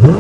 Well,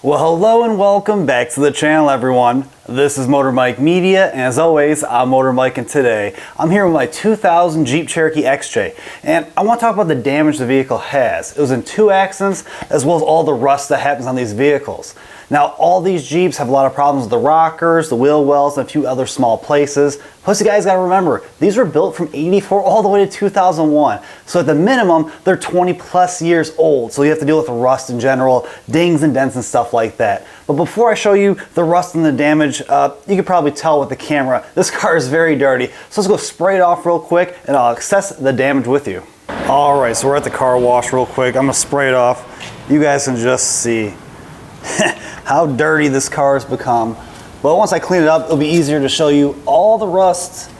hello and welcome back to the channel, everyone. This is Motor Mike Media, and as always, I'm Motor Mike, and today I'm here with my 2000 Jeep Cherokee XJ, and I want to talk about the damage the vehicle has. It was in 2 accidents, as well as all the rust that happens on these vehicles. Now, all these Jeeps have a lot of problems with the rockers, the wheel wells, and a few other small places. Plus, you guys gotta remember, these were built from '84 all the way to 2001. So at the minimum, they're 20 plus years old. So you have to deal with the rust in general, dings and dents and stuff like that. But before I show you the rust and the damage, you can probably tell with the camera, this car is very dirty. So let's go spray it off real quick and I'll assess the damage with you. All right, so we're at the car wash real quick. I'm gonna spray it off. You guys can just see how dirty this car has become. But once I clean it up, it'll be easier to show you all the rust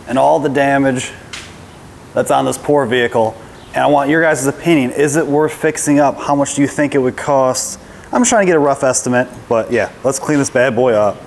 and all the damage that's on this poor vehicle. And I want your guys' opinion. Is it worth fixing up? How much do you think it would cost? I'm trying to get a rough estimate, but yeah, let's clean this bad boy up.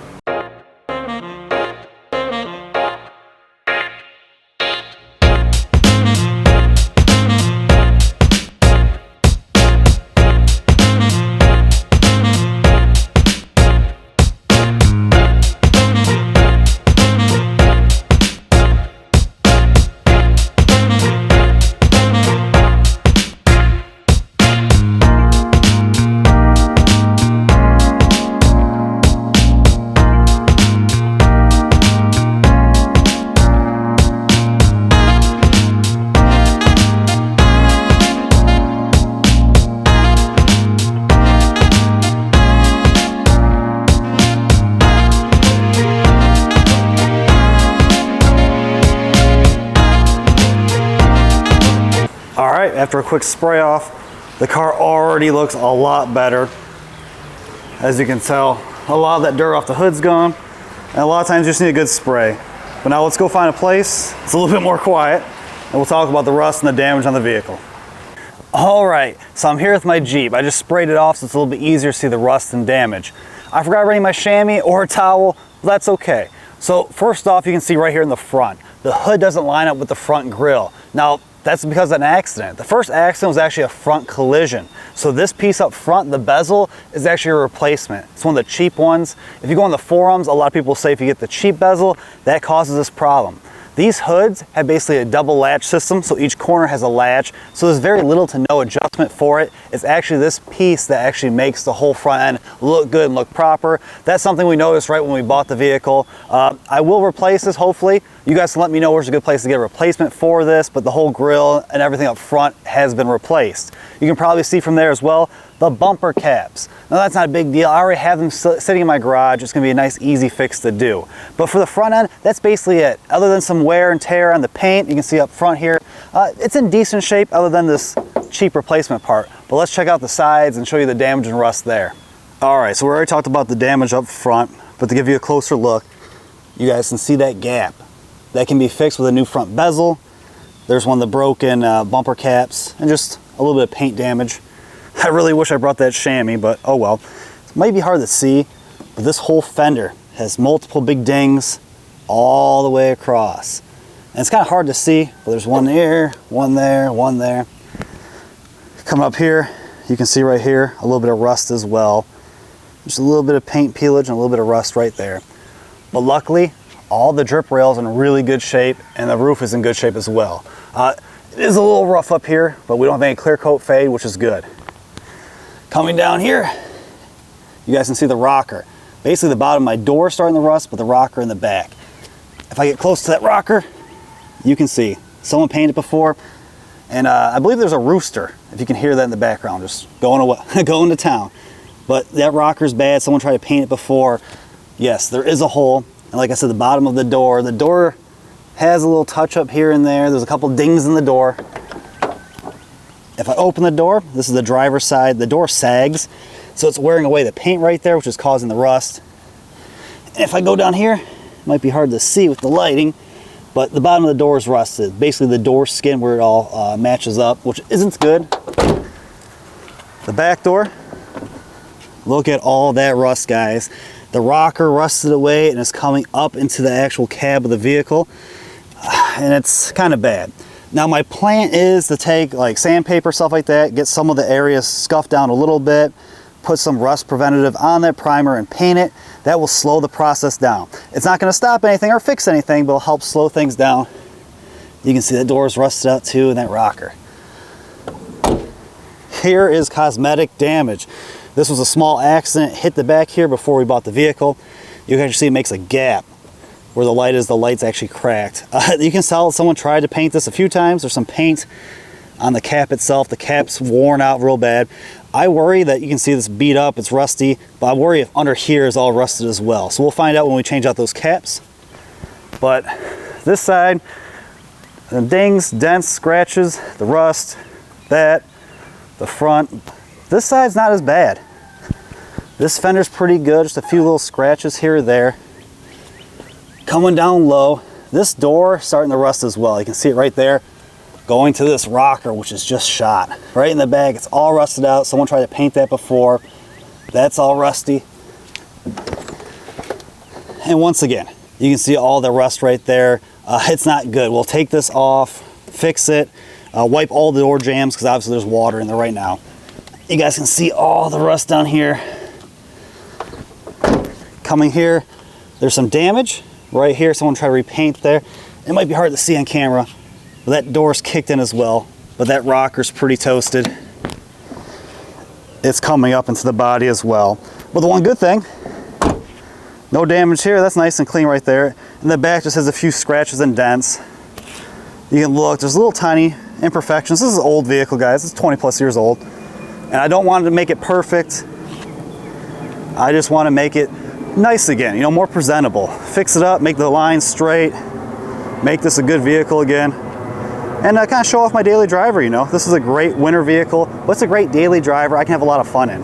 Alright, after a quick spray off, the car already looks a lot better. As you can tell, a lot of that dirt off the hood's gone, and a lot of times you just need a good spray. But now let's go find a place it's a little bit more quiet, and we'll talk about the rust and the damage on the vehicle. Alright, so I'm here with my Jeep. I just sprayed it off so it's a little bit easier to see the rust and damage. I forgot to bring my chamois or a towel, but that's okay. So first off, you can see right here in the front, the hood doesn't line up with the front grille. Now, that's because of an accident. The first accident was actually a front collision. So this piece up front, the bezel, is actually a replacement. It's one of the cheap ones. If you go on the forums, a lot of people say if you get the cheap bezel, that causes this problem. These hoods have basically a double latch system, so each corner has a latch, so there's very little to no adjustment for it. It's actually this piece that actually makes the whole front end look good and look proper. That's something we noticed right when we bought the vehicle. I will replace this, hopefully. You guys can let me know where's a good place to get a replacement for this, but the whole grille and everything up front has been replaced. You can probably see from there as well, the bumper caps. Now that's not a big deal. I already have them sitting in my garage. It's gonna be a nice, easy fix to do. But for the front end, that's basically it. Other than some wear and tear on the paint, you can see up front here, it's in decent shape other than this cheap replacement part. But let's check out the sides and show you the damage and rust there. All right, so we already talked about the damage up front, but to give you a closer look, you guys can see that gap. That can be fixed with a new front bezel. There's one of the broken bumper caps and just a little bit of paint damage. I really wish I brought that chamois, but oh well. It might be hard to see, but this whole fender has multiple big dings all the way across. And it's kind of hard to see, but there's one there, one there, one there. Coming up here, you can see right here, a little bit of rust as well. Just a little bit of paint peelage and a little bit of rust right there. But luckily, all the drip rails are in really good shape and the roof is in good shape as well. It is a little rough up here, but we don't have any clear coat fade, which is good. Coming down here, you guys can see the rocker. Basically the bottom of my door starting to rust, but the rocker in the back. If I get close to that rocker, you can see someone painted before, and I believe there's a rooster, if you can hear that in the background, just going to town. But that rocker's bad, someone tried to paint it before. Yes, there is a hole, and like I said, the bottom of the door has a little touch up here and there. There's a couple dings in the door. If I open the door, this is the driver's side, the door sags, so it's wearing away the paint right there, which is causing the rust. And if I go down here, it might be hard to see with the lighting, but the bottom of the door is rusted. Basically the door skin where it all matches up, which isn't good. The back door, look at all that rust, guys. The rocker rusted away and is coming up into the actual cab of the vehicle, and it's kind of bad. Now my plan is to take like sandpaper, stuff like that, get some of the areas scuffed down a little bit, put some rust preventative on that primer and paint it. That will slow the process down. It's not going to stop anything or fix anything, but it'll help slow things down. You can see the door's rusted out too, and that rocker. Here is cosmetic damage. This was a small accident, hit the back here before we bought the vehicle. You can actually see it makes a gap where the light is, the light's actually cracked. You can tell someone tried to paint this a few times. There's some paint on the cap itself. The cap's worn out real bad. I worry that you can see this beat up, it's rusty, but I worry if under here is all rusted as well. So we'll find out when we change out those caps. But this side, the dings, dents, scratches, the rust, that, the front, this side's not as bad. This fender's pretty good, just a few little scratches here or there. Coming down low, this door starting to rust as well. You can see it right there. Going to this rocker, which is just shot. Right in the back, it's all rusted out. Someone tried to paint that before. That's all rusty. And once again, you can see all the rust right there. It's not good. We'll take this off, fix it, wipe all the door jambs, because obviously there's water in there right now. You guys can see all the rust down here. Coming here, there's some damage. Right here, someone tried to repaint there. It might be hard to see on camera, but that door's kicked in as well. But that rocker's pretty toasted. It's coming up into the body as well. But the one good thing, no damage here. That's nice and clean right there. And the back just has a few scratches and dents. You can look, there's little tiny imperfections. This is an old vehicle, guys. It's 20 plus years old. And I don't want to make it perfect. I just want to make it nice again, you know, more presentable. Fix it up, make the lines straight, make this a good vehicle again, and kind of show off my daily driver, you know. This is a great winter vehicle. What's a great daily driver I can have a lot of fun in?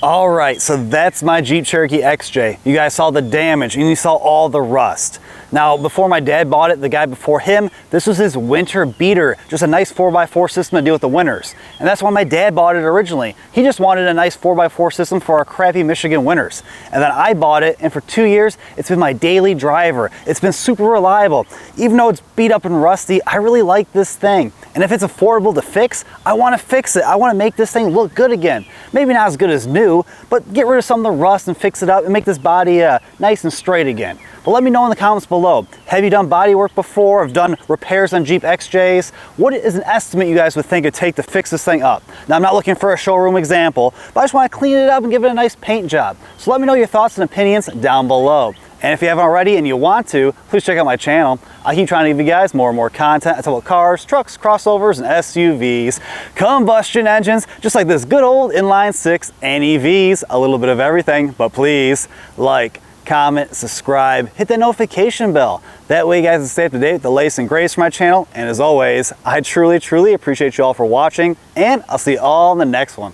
All right, so that's my Jeep Cherokee XJ. You guys saw the damage and you saw all the rust. Now, before my dad bought it, the guy before him, this was his winter beater, just a nice 4x4 system to deal with the winters. And that's why my dad bought it originally. He just wanted a nice 4x4 system for our crappy Michigan winters. And then I bought it, and for 2 years, it's been my daily driver. It's been super reliable. Even though it's beat up and rusty, I really like this thing. And if it's affordable to fix, I want to fix it. I want to make this thing look good again. Maybe not as good as new, but get rid of some of the rust and fix it up and make this body nice and straight again. But let me know in the comments below. Have you done body work before? Have done repairs on Jeep XJs? What is an estimate you guys would think it'd take to fix this thing up? Now, I'm not looking for a showroom example, but I just want to clean it up and give it a nice paint job. So let me know your thoughts and opinions down below. And if you haven't already and you want to, please check out my channel. I keep trying to give you guys more and more content. I talk about cars, trucks, crossovers, and SUVs, combustion engines, just like this good old inline six, and EVs, a little bit of everything. But please, like, comment, subscribe, hit that notification bell. That way you guys can stay up to date with the latest and greatest from my channel. And as always, I truly, truly appreciate you all for watching, and I'll see you all in the next one.